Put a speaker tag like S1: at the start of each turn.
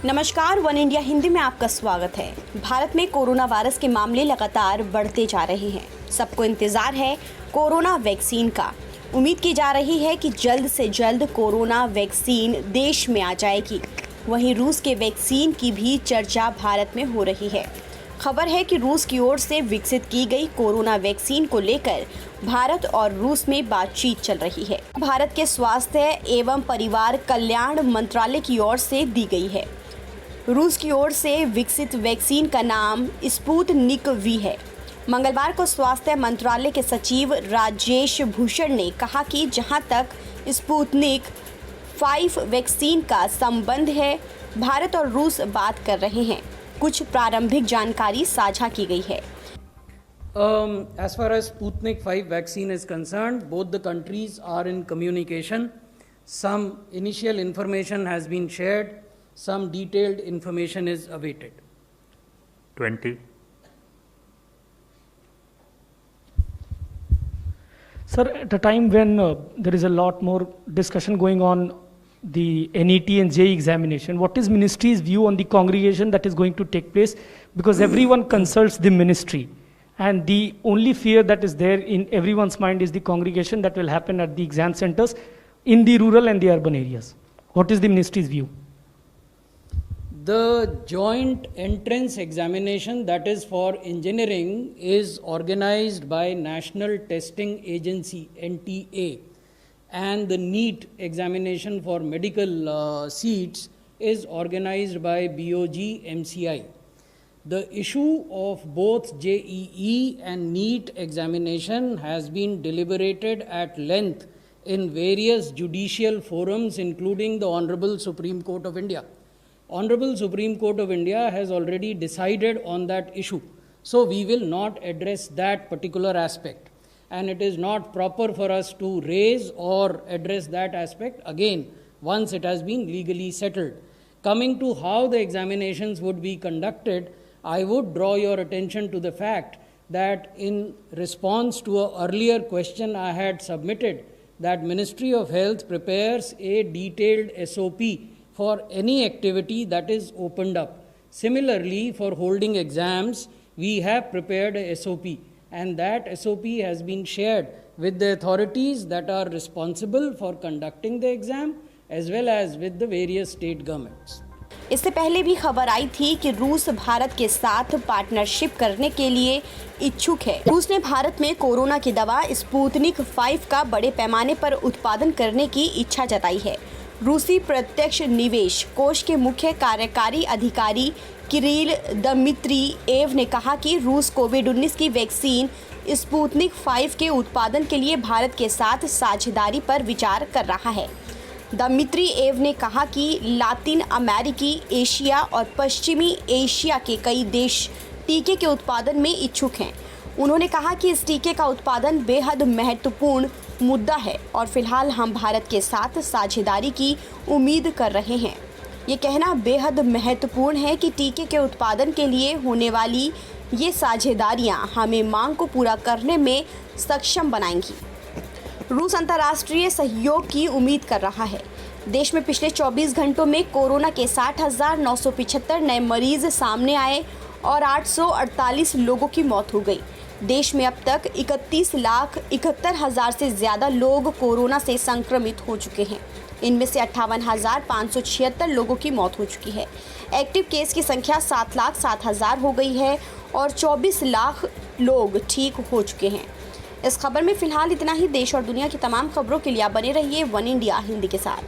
S1: नमस्कार, one India Hindi में आपका स्वागत है। भारत में कोरोना वायरस के मामले लगातार बढ़ते जा रहे हैं। सबको इंतजार है कोरोना वैक्सीन का। उम्मीद की जा रही है कि जल्द से जल्द कोरोना वैक्सीन देश में आ जाएगी। वहीं रूस के वैक्सीन की भी चर्चा भारत में हो रही है। खबर है कि रूस की ओर से विकसित की गई कोरोना वैक्सीन को लेकर भारत और रूस में बातचीत चल रही है। भारत के स्वास्थ्य एवं परिवार कल्याण मंत्रालय की ओर से दी गई है। रूस की ओर से विकसित वैक्सीन का नाम स्पुतनिक वी है। मंगलवार को स्वास्थ्य मंत्रालय के सचिव राजेश भूषण ने कहा कि जहां तक स्पुतनिक 5 वैक्सीन का संबंध है, भारत और रूस बात कर रहे हैं। कुछ प्रारंभिक जानकारी साझा की गई है।
S2: As far as Sputnik 5 vaccine is concerned, both the countries are in communication. Some initial information has been shared. Some detailed information is awaited.
S3: 20.
S4: Sir, at a time when there is a lot more discussion going on the NET and JEE examination, what is ministry's view on the congregation that is going to take place? Because everyone consults the ministry, and the only fear that is there in everyone's mind is the congregation that will happen at the exam centers in the rural and the urban areas. What is the ministry's view?
S2: The joint entrance examination, that is for engineering, is organized by National Testing Agency (NTA), and the NEET examination for medical seats is organized by BOG MCI. The issue of both JEE and NEET examination has been deliberated at length in various judicial forums, including the Honorable Supreme Court of India. Honorable Supreme Court of India has already decided on that issue. So we will not address that particular aspect. And it is not proper for us to raise or address that aspect again once it has been legally settled. Coming to how the examinations would be conducted, I would draw your attention to the fact that in response to an earlier question I had submitted, that Ministry of Health prepares a detailed SOP for any activity that is opened up. Similarly, for holding exams, we have prepared a SOP, and that SOP has been shared with the authorities that are responsible for conducting the exam as well as with the various state governments.
S1: इससे पहले भी खबर आई थी कि रूस भारत के साथ partnership करने के लिए इच्छुक है। रूस ने भारत में कोरोना की दवा स्पुतनिक 5 का बड़े पैमाने पर उत्पादन करने की इच्छा जताई है। रूसी प्रत्यक्ष निवेश कोष के मुख्य कार्यकारी अधिकारी किरिल दमित्रिएव ने कहा कि रूस कोविड-19 की वैक्सीन स्पुतनिक 5 के उत्पादन के लिए भारत के साथ साझेदारी पर विचार कर रहा है। दमित्रिएव ने कहा कि लातिन अमेरिकी, एशिया और पश्चिमी एशिया के कई देश टीके के उत्पादन में इच्छुक हैं। उन्होंने कहा कि इस टीके का उत्पादन बेहद महत्वपूर्ण मुद्दा है और फिलहाल हम भारत के साथ साझेदारी की उम्मीद कर रहे हैं। ये कहना बेहद महत्वपूर्ण है कि टीके के उत्पादन के लिए होने वाली ये साझेदारियां हमें मांग को पूरा करने में सक्षम बनाएंगी। रूस अंतर्राष्ट्रीय सहयोग की उम्मीद कर रहा है। देश में पिछले 24 घंटों में कोरोना के 60,975 नए मरीज सामने आए और 848 लोगों की मौत हो गई। देश में अब तक 31,71,000 से ज़्यादा लोग कोरोना से संक्रमित हो चुके हैं। इनमें से 58,576 लोगों की मौत हो चुकी है। एक्टिव केस की संख्या 7,07,000 हो गई है और 24 लाख लोग ठीक हो चुके हैं। इस खबर में फिलहाल इतना ही। देश और दुनिया की तमाम खबरों के लिए आप बने रहिए वन इंडिया हिंदी के साथ।